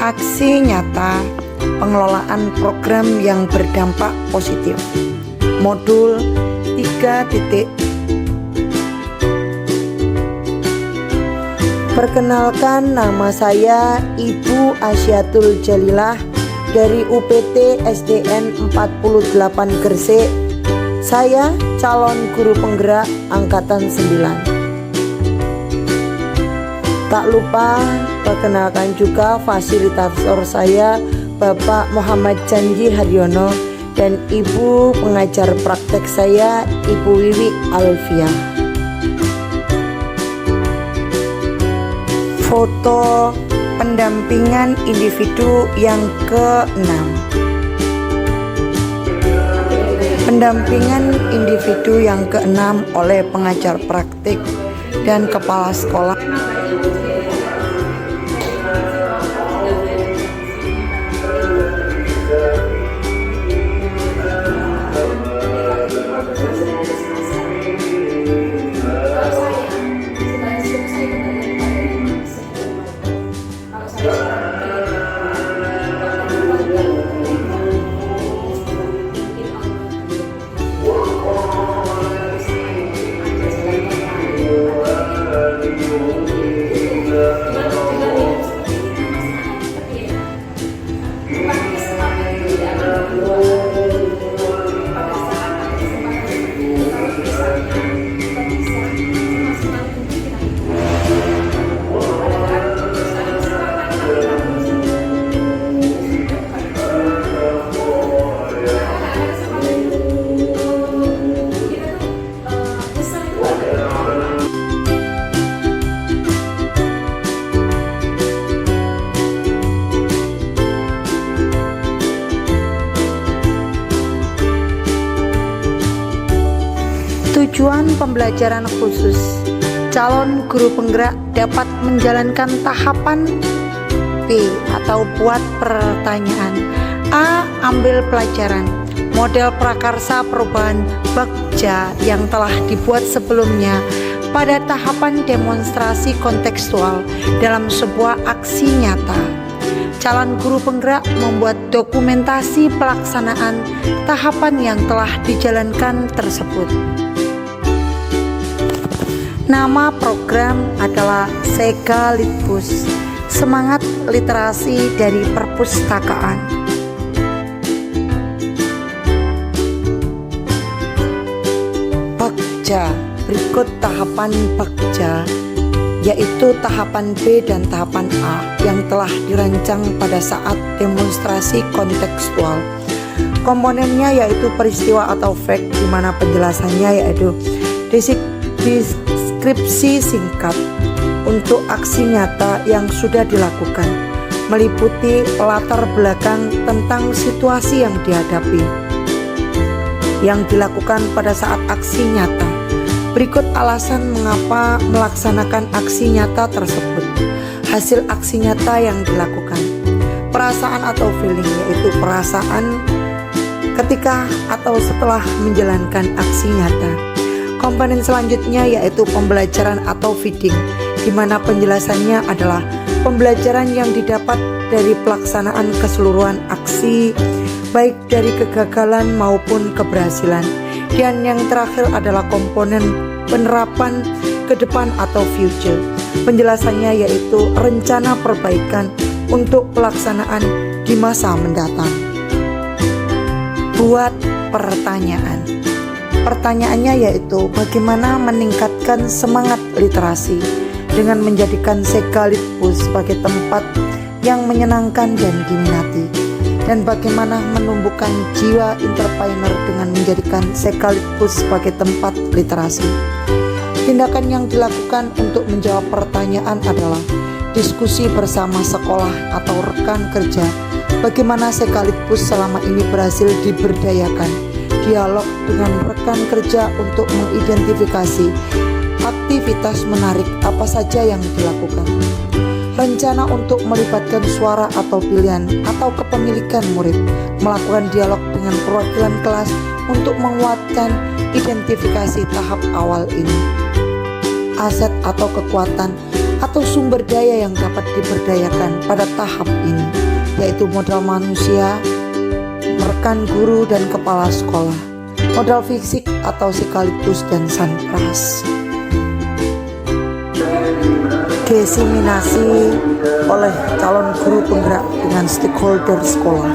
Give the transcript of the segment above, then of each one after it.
Aksi nyata pengelolaan program yang berdampak positif. Modul 3. Perkenalkan, nama saya Ibu Asyatul Jalilah dari UPT SDN 48 Gresik. Saya calon guru penggerak angkatan 9. Tak lupa perkenalkan juga fasilitator saya Bapak Muhammad Janji Haryono dan Ibu pengajar praktek saya Ibu Wiwi Alfiah. Foto pendampingan individu yang ke-6. Pendampingan individu yang ke-6 oleh pengajar praktik dan kepala sekolah. Tujuan pembelajaran khusus. Calon guru penggerak dapat menjalankan tahapan P atau buat pertanyaan. A. Ambil pelajaran model prakarsa perubahan Bagja yang telah dibuat sebelumnya pada tahapan demonstrasi kontekstual dalam sebuah aksi nyata. Calon guru penggerak membuat dokumentasi pelaksanaan tahapan yang telah dijalankan tersebut. Nama program adalah Sekalitbus, semangat literasi dari perpustakaan. Bagja, berikut tahapan Bagja, yaitu tahapan B dan tahapan A yang telah dirancang pada saat demonstrasi kontekstual. Komponennya yaitu peristiwa atau fact, di mana penjelasannya yaitu deskripsi singkat untuk aksi nyata yang sudah dilakukan, meliputi latar belakang tentang situasi yang dihadapi, yang dilakukan pada saat aksi nyata. Berikut alasan mengapa melaksanakan aksi nyata tersebut. Hasil aksi nyata yang dilakukan. Perasaan atau feeling, yaitu perasaan ketika atau setelah menjalankan aksi nyata. Komponen selanjutnya yaitu pembelajaran atau feeding, di mana penjelasannya adalah pembelajaran yang didapat dari pelaksanaan keseluruhan aksi, baik dari kegagalan maupun keberhasilan. Dan yang terakhir adalah komponen penerapan ke depan atau future. Penjelasannya yaitu rencana perbaikan untuk pelaksanaan di masa mendatang. Buat pertanyaan. Pertanyaannya yaitu bagaimana meningkatkan semangat literasi dengan menjadikan Sekalitbus sebagai tempat yang menyenangkan dan diminati, dan bagaimana menumbuhkan jiwa entrepreneur dengan menjadikan Sekalitbus sebagai tempat literasi. Tindakan yang dilakukan untuk menjawab pertanyaan adalah diskusi bersama sekolah atau rekan kerja bagaimana Sekalitbus selama ini berhasil diberdayakan, dialog dengan rekan kerja untuk mengidentifikasi aktivitas menarik apa saja yang dilakukan, rencana untuk melibatkan suara atau pilihan atau kepemilikan murid, melakukan dialog dengan perwakilan kelas untuk menguatkan identifikasi tahap awal ini. Aset atau kekuatan atau sumber daya yang dapat diberdayakan pada tahap ini, yaitu modal manusia, rekan guru dan kepala sekolah, modal fisik atau sekaligus dan sanpras. Diseminasi oleh calon guru penggerak dengan stakeholder sekolah.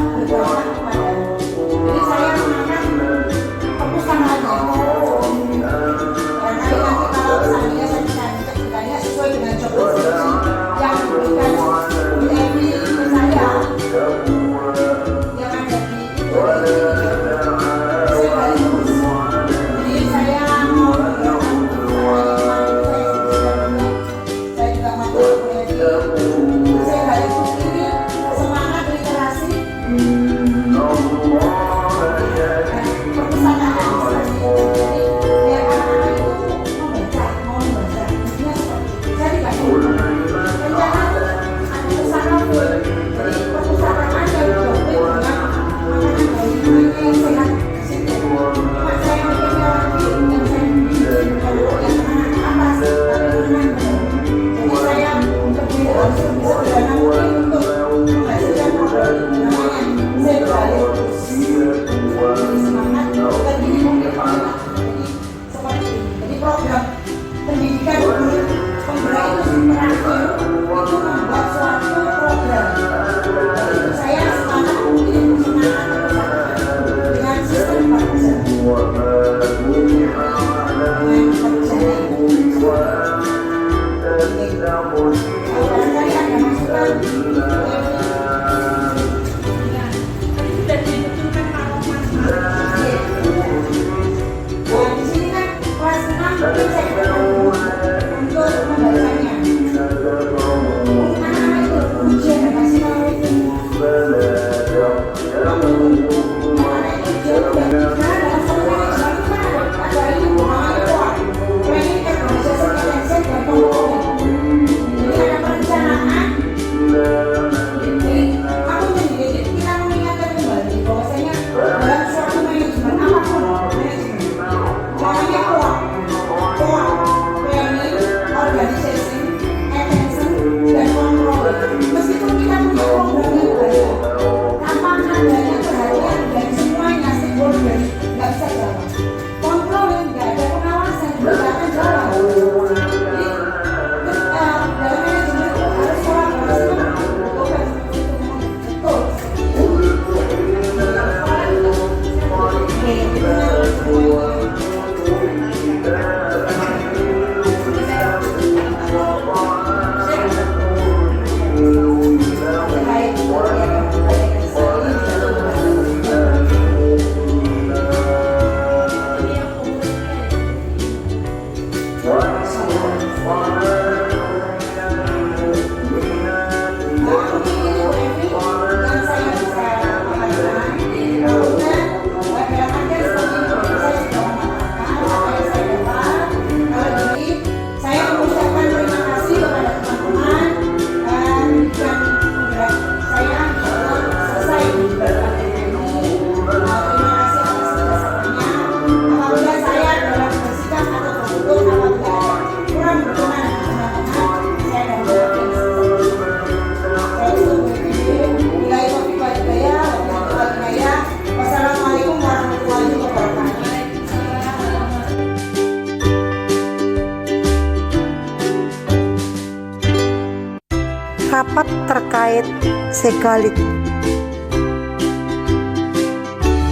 Rapat terkait Segalit.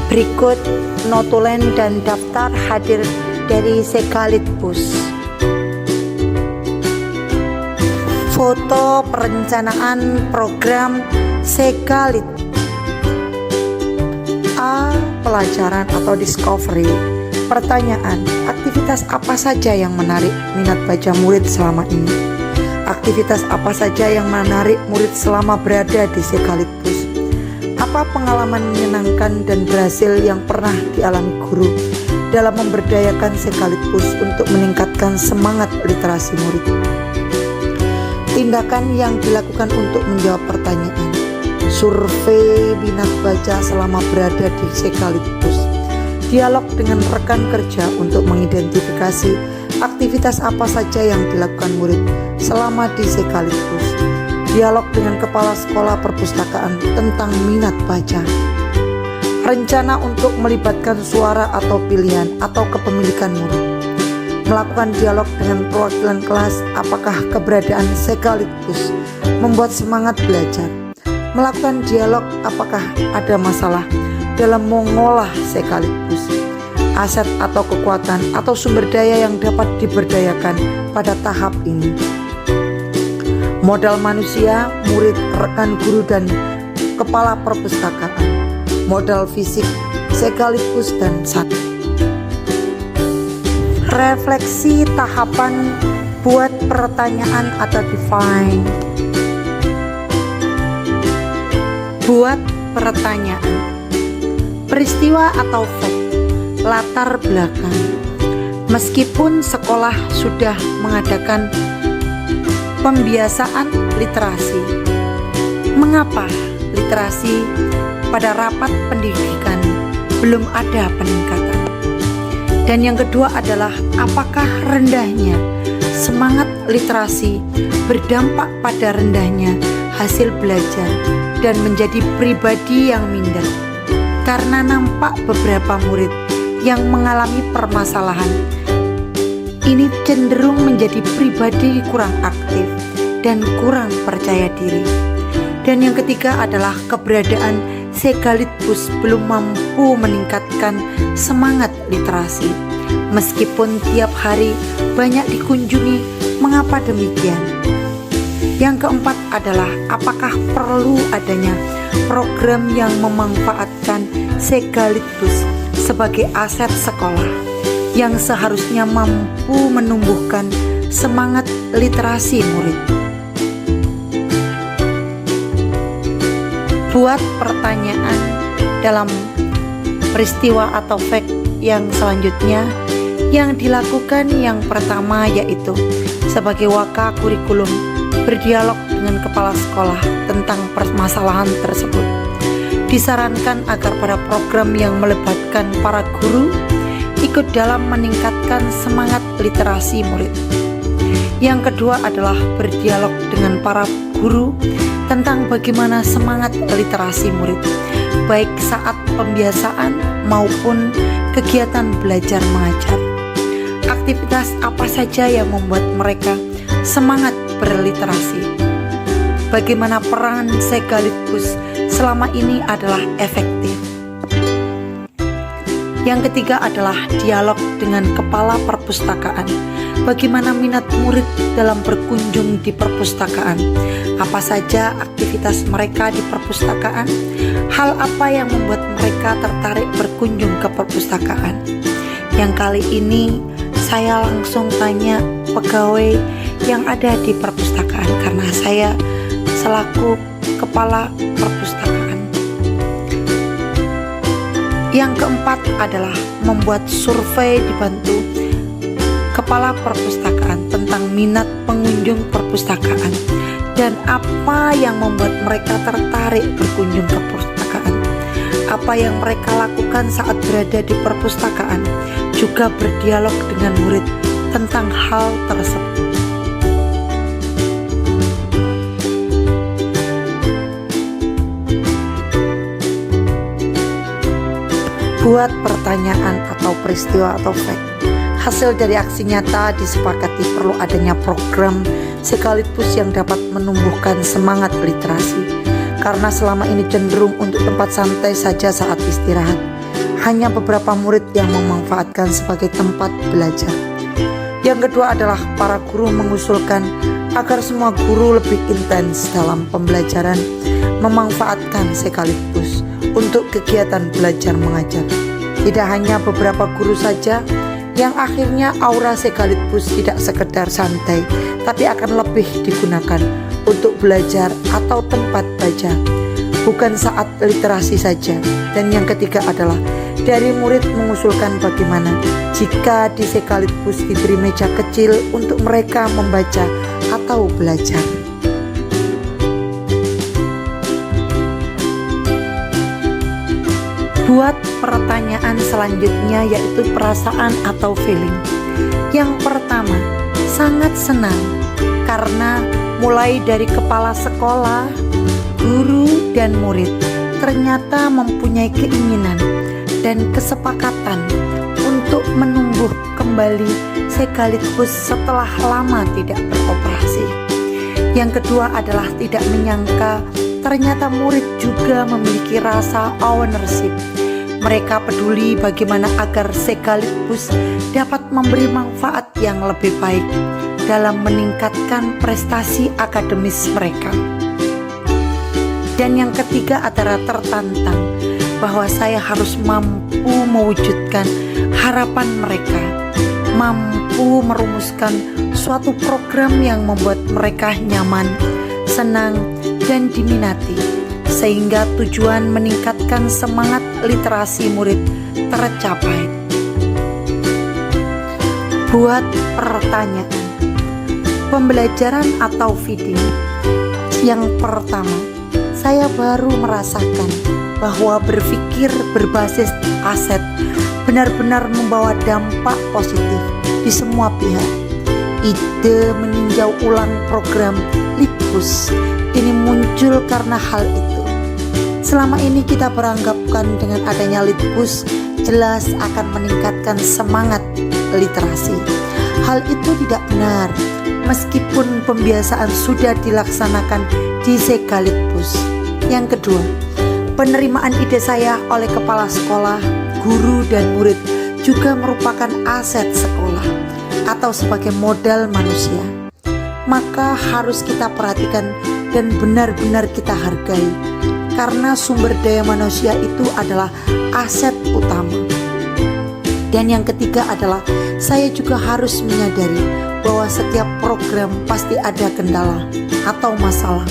Berikut notulen dan daftar hadir dari Segalitbus. Foto perencanaan program Segalit. A. Pelajaran atau discovery. Pertanyaan, aktivitas apa saja yang menarik minat baca murid selama ini? Aktivitas apa saja yang menarik murid selama berada di Segalitbus? Apa pengalaman menyenangkan dan berhasil yang pernah dialami guru dalam memberdayakan Segalitbus untuk meningkatkan semangat literasi murid? Tindakan yang dilakukan untuk menjawab pertanyaan. Survei minat baca selama berada di Segalitbus. Dialog dengan rekan kerja untuk mengidentifikasi Aktivitas apa saja yang dilakukan murid selama di sekaligus? Dialog dengan kepala sekolah perpustakaan tentang minat baca. Rencana untuk melibatkan suara atau pilihan atau kepemilikan murid. Melakukan dialog dengan perwakilan kelas, apakah keberadaan sekaligus membuat semangat belajar. Melakukan dialog apakah ada masalah dalam mengolah sekaligus. Aset atau kekuatan atau sumber daya yang dapat diberdayakan pada tahap ini. Modal manusia, murid, rekan guru dan kepala perpustakaan. Modal fisik, sekaligus dan satu. Refleksi tahapan buat pertanyaan atau define. Buat pertanyaan. Peristiwa atau fact. Latar belakang. Meskipun sekolah sudah mengadakan pembiasaan literasi, mengapa literasi pada rapat pendidikan belum ada peningkatan? Dan yang kedua adalah apakah rendahnya semangat literasi berdampak pada rendahnya hasil belajar dan menjadi pribadi yang minder? Karena nampak beberapa murid yang mengalami permasalahan ini cenderung menjadi pribadi kurang aktif dan kurang percaya diri. Dan yang ketiga adalah keberadaan sekaligus belum mampu meningkatkan semangat literasi. Meskipun tiap hari banyak dikunjungi, mengapa demikian? Yang keempat adalah apakah perlu adanya program yang memanfaatkan sekaligus sebagai aset sekolah yang seharusnya mampu menumbuhkan semangat literasi murid. Buat pertanyaan dalam peristiwa atau fact yang selanjutnya yang dilakukan. Yang pertama yaitu sebagai waka kurikulum berdialog dengan kepala sekolah tentang permasalahan tersebut. Disarankan agar pada program yang melibatkan para guru ikut dalam meningkatkan semangat literasi murid. Yang kedua adalah berdialog dengan para guru tentang bagaimana semangat literasi murid, baik saat pembiasaan maupun kegiatan belajar mengajar. Aktivitas apa saja yang membuat mereka semangat berliterasi? Bagaimana peran sekaligus selama ini adalah efektif? Yang ketiga adalah dialog dengan kepala perpustakaan. Bagaimana minat murid dalam berkunjung di perpustakaan? Apa saja aktivitas mereka di perpustakaan? Hal apa yang membuat mereka tertarik berkunjung ke perpustakaan? Yang kali ini saya langsung tanya pegawai yang ada di perpustakaan karena saya selaku kepala perpustakaan. Yang keempat adalah membuat survei dibantu kepala perpustakaan tentang minat pengunjung perpustakaan dan apa yang membuat mereka tertarik berkunjung ke perpustakaan. Apa yang mereka lakukan saat berada di perpustakaan, juga berdialog dengan murid tentang hal tersebut. Buat pertanyaan atau peristiwa atau fact. Hasil dari aksi nyata disepakati perlu adanya program sekaligus yang dapat menumbuhkan semangat literasi. Karena selama ini cenderung untuk tempat santai saja saat istirahat. Hanya beberapa murid yang memanfaatkan sebagai tempat belajar. Yang kedua adalah para guru mengusulkan agar semua guru lebih intens dalam pembelajaran, memanfaatkan sekaligus untuk kegiatan belajar mengajar. Tidak hanya beberapa guru saja, yang akhirnya aura sekaligus tidak sekedar santai, tapi akan lebih digunakan untuk belajar atau tempat baca, bukan saat literasi saja. Dan yang ketiga adalah dari murid mengusulkan bagaimana jika di sekaligus diberi meja kecil untuk mereka membaca atau belajar. Buat pertanyaan selanjutnya yaitu perasaan atau feeling. Yang pertama sangat senang karena mulai dari kepala sekolah, guru, dan murid ternyata mempunyai keinginan dan kesepakatan untuk menumbuh kembali Sekalitbus setelah lama tidak beroperasi. Yang kedua adalah tidak menyangka ternyata murid juga memiliki rasa ownership. Mereka peduli bagaimana agar Sekalitbus dapat memberi manfaat yang lebih baik dalam meningkatkan prestasi akademis mereka. Dan yang ketiga adalah tertantang bahwa saya harus mampu mewujudkan harapan mereka, mampu merumuskan suatu program yang membuat mereka nyaman, senang, dan diminati, sehingga tujuan meningkatkan semangat literasi murid tercapai. Buat pertanyaan, pembelajaran atau feeding. Yang pertama, saya baru merasakan bahwa berpikir berbasis aset benar-benar membawa dampak positif di semua pihak. Ide meninjau ulang program Litbus ini muncul karena hal itu. Selama ini kita beranggapan dengan adanya Litbus jelas akan meningkatkan semangat literasi. Hal itu tidak benar, meskipun pembiasaan sudah dilaksanakan di Sekalitbus. Yang kedua, penerimaan ide saya oleh kepala sekolah, guru, dan murid juga merupakan aset sekolah atau sebagai modal manusia. Maka harus kita perhatikan dan benar-benar kita hargai, karena sumber daya manusia itu adalah aset utama. Dan yang ketiga adalah saya juga harus menyadari bahwa setiap program pasti ada kendala atau masalah,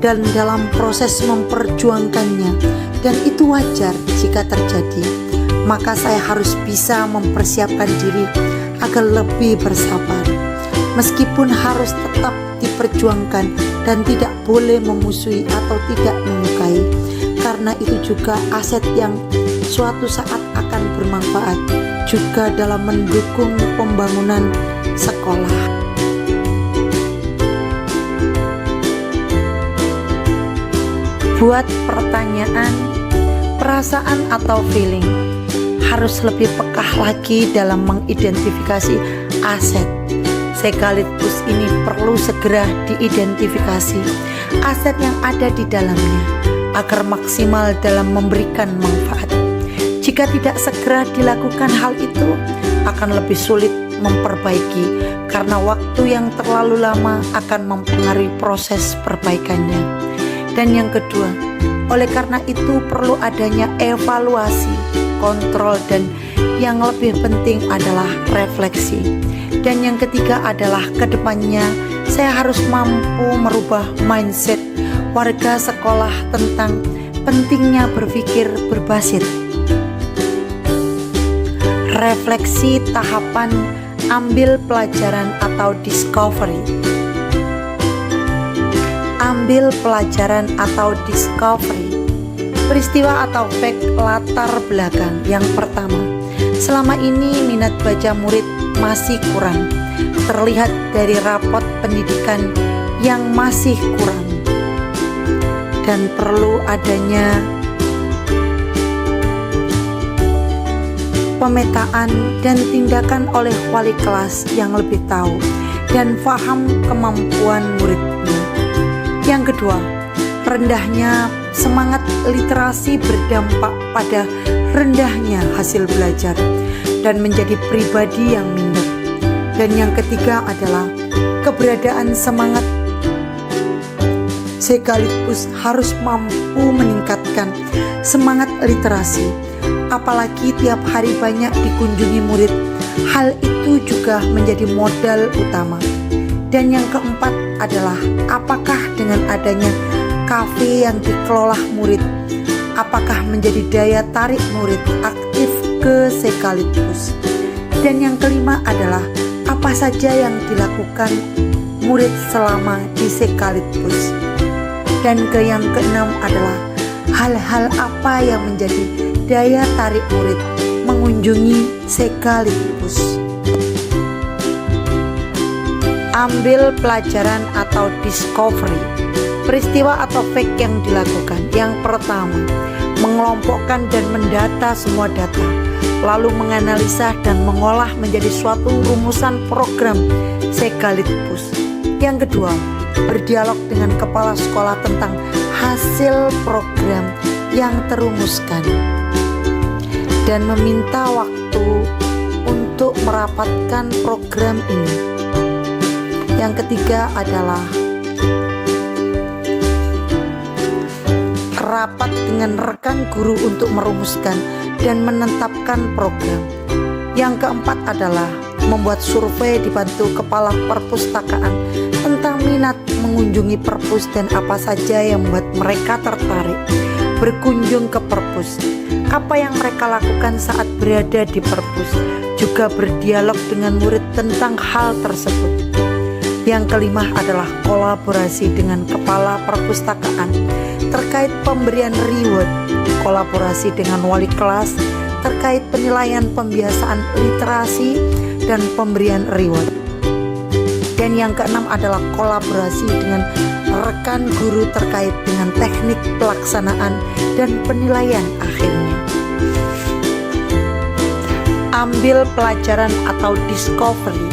dan dalam proses memperjuangkannya, dan itu wajar jika terjadi. Maka saya harus bisa mempersiapkan diri agar lebih bersabar, meskipun harus tetap diperjuangkan dan tidak boleh memusuhi atau tidak menyukai, karena itu juga aset yang suatu saat akan bermanfaat juga dalam mendukung pembangunan sekolah. Buat pertanyaan, perasaan atau feeling, harus lebih peka lagi dalam mengidentifikasi aset. Sekalitbus ini perlu segera diidentifikasi aset yang ada di dalamnya agar maksimal dalam memberikan manfaat. Jika tidak segera dilakukan hal itu, akan lebih sulit memperbaiki karena waktu yang terlalu lama akan mempengaruhi proses perbaikannya. Dan yang kedua, oleh karena itu perlu adanya evaluasi, kontrol, dan yang lebih penting adalah refleksi. Dan yang ketiga adalah kedepannya saya harus mampu merubah mindset warga sekolah tentang pentingnya berpikir berbasis. Refleksi tahapan ambil pelajaran atau discovery. Ambil pelajaran atau discovery. Peristiwa atau fact latar belakang. Yang pertama, selama ini minat baca murid masih kurang, terlihat dari rapot pendidikan yang masih kurang, dan perlu adanya pemetaan dan tindakan oleh wali kelas yang lebih tahu dan paham kemampuan muridnya. Yang kedua, rendahnya semangat literasi berdampak pada rendahnya hasil belajar dan menjadi pribadi yang minder. Dan yang ketiga adalah keberadaan semangat Sekalitbus harus mampu meningkatkan semangat literasi, apalagi tiap hari banyak dikunjungi murid. Hal itu juga menjadi modal utama. Dan yang keempat adalah apakah dengan adanya kafe yang dikelola murid, apakah menjadi daya tarik murid aktif ke Sekalitbus. Dan yang kelima adalah apa saja yang dilakukan murid selama di Sekalitbus. Dan yang keenam adalah hal-hal apa yang menjadi daya tarik murid mengunjungi Sekalitbus. Ambil pelajaran atau discovery. Peristiwa atau fact yang dilakukan. Yang pertama, mengelompokkan dan mendata semua data, lalu menganalisa dan mengolah menjadi suatu rumusan program sekaligus. Yang kedua, berdialog dengan kepala sekolah tentang hasil program yang terumuskan dan meminta waktu untuk merapatkan program ini. Yang ketiga adalah rapat dengan rekan guru untuk merumuskan dan menetapkan program. Yang keempat adalah membuat survei dibantu kepala perpustakaan tentang minat mengunjungi perpus dan apa saja yang membuat mereka tertarik berkunjung ke perpus. Apa yang mereka lakukan saat berada di perpus, juga berdialog dengan murid tentang hal tersebut. Yang kelima adalah kolaborasi dengan kepala perpustakaan terkait pemberian reward, kolaborasi dengan wali kelas terkait penilaian pembiasaan literasi dan pemberian reward. Dan yang keenam adalah kolaborasi dengan rekan guru terkait dengan teknik pelaksanaan dan penilaian akhirnya. Ambil pelajaran atau discovery.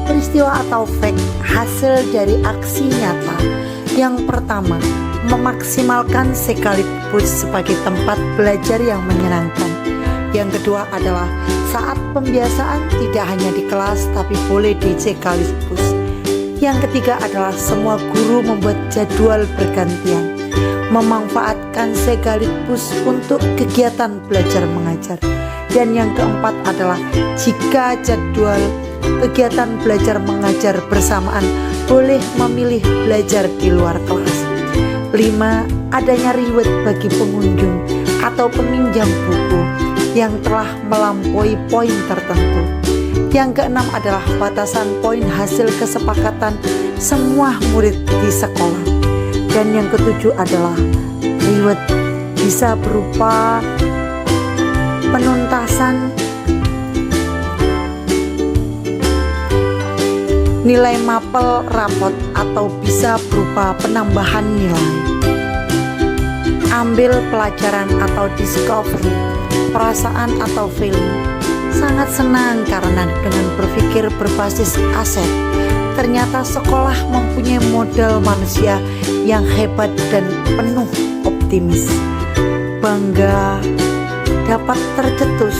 Peristiwa atau fact hasil dari aksi nyata. Yang pertama, memaksimalkan sekaligus sebagai tempat belajar yang menyenangkan. Yang kedua adalah saat pembiasaan tidak hanya di kelas tapi boleh di sekaligus. Yang ketiga adalah semua guru membuat jadwal bergantian, memanfaatkan sekaligus untuk kegiatan belajar mengajar. Dan yang keempat adalah jika jadwal kegiatan belajar mengajar bersamaan, boleh memilih belajar di luar kelas. 5. Adanya reward bagi pengunjung atau peminjam buku yang telah melampaui poin tertentu. Yang keenam adalah batasan poin hasil kesepakatan semua murid di sekolah. Dan yang ketujuh adalah reward bisa berupa penuntasan nilai mapel rapot atau bisa berupa penambahan nilai. Ambil pelajaran atau discovery, perasaan atau feeling. Sangat senang karena dengan berpikir berbasis aset, ternyata sekolah mempunyai modal manusia yang hebat dan penuh optimis. Bangga dapat tercetus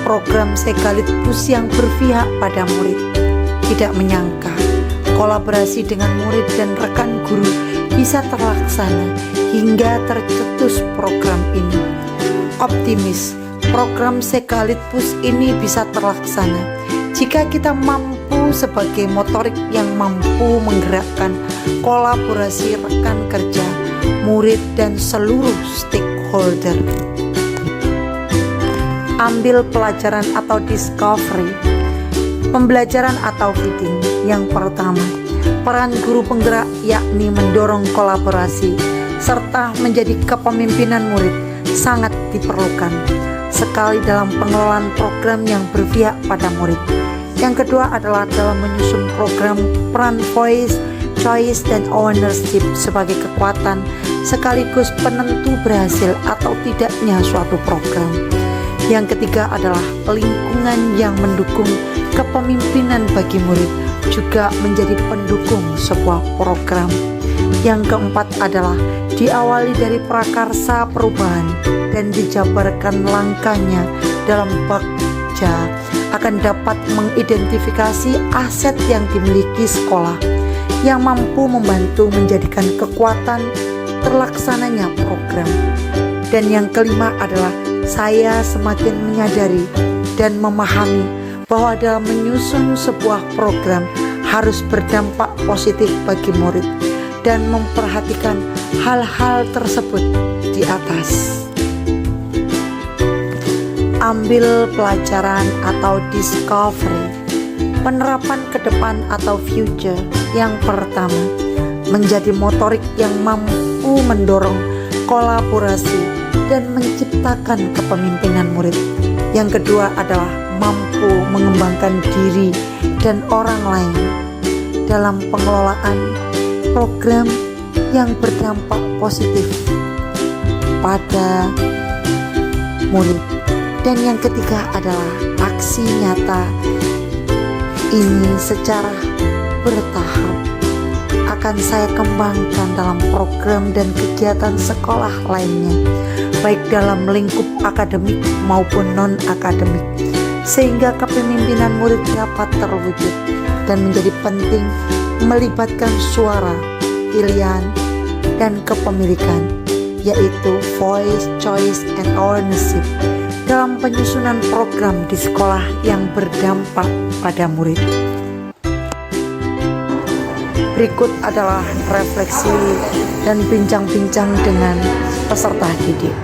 program sekaligus yang berpihak pada murid. Tidak menyangka kolaborasi dengan murid dan rekan guru bisa terlaksana hingga tercetus program ini. Optimis, program sekaligus ini bisa terlaksana jika kita mampu sebagai motorik yang mampu menggerakkan kolaborasi rekan kerja, murid dan seluruh stakeholder. Ambil pelajaran atau discovery. Pembelajaran atau feeding. Yang pertama, peran guru penggerak yakni mendorong kolaborasi serta menjadi kepemimpinan murid sangat diperlukan sekali dalam pengelolaan program yang berpihak pada murid. Yang kedua adalah dalam menyusun program peran voice, choice, dan ownership sebagai kekuatan sekaligus penentu berhasil atau tidaknya suatu program. Yang ketiga adalah lingkungan yang mendukung kepemimpinan bagi murid juga menjadi pendukung sebuah program. Yang keempat adalah diawali dari prakarsa perubahan dan dijabarkan langkahnya dalam bagja akan dapat mengidentifikasi aset yang dimiliki sekolah yang mampu membantu menjadikan kekuatan terlaksananya program. Dan yang kelima adalah saya semakin menyadari dan memahami bahwa dalam menyusun sebuah program harus berdampak positif bagi murid dan memperhatikan hal-hal tersebut di atas. Ambil pelajaran atau discovery. Penerapan ke depan atau future. Yang pertama, menjadi motorik yang mampu mendorong kolaborasi dan menciptakan kepemimpinan murid. Yang kedua adalah mampu mengembangkan diri dan orang lain dalam pengelolaan program yang berdampak positif pada murid. Dan yang ketiga adalah aksi nyata ini secara bertahap akan saya kembangkan dalam program dan kegiatan sekolah lainnya, baik dalam lingkup akademik maupun non-akademik, sehingga kepemimpinan murid dapat terwujud dan menjadi penting melibatkan suara, pilihan, dan kepemilikan, yaitu voice, choice, and ownership dalam penyusunan program di sekolah yang berdampak pada murid. Berikut adalah refleksi dan bincang-bincang dengan peserta didik.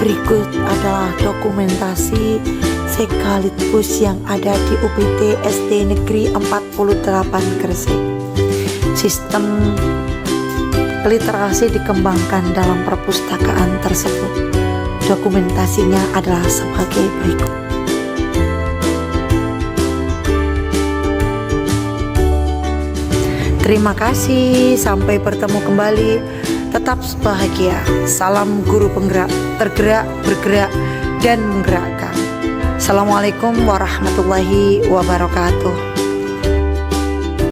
Berikut adalah dokumentasi sekaligus yang ada di UPT SD Negeri 48 Gresik. Sistem literasi dikembangkan dalam perpustakaan tersebut. Dokumentasinya adalah sebagai berikut. Terima kasih, sampai bertemu kembali. Tetap bahagia. Salam guru penggerak, tergerak, bergerak, dan menggerakkan. Assalamualaikum warahmatullahi wabarakatuh.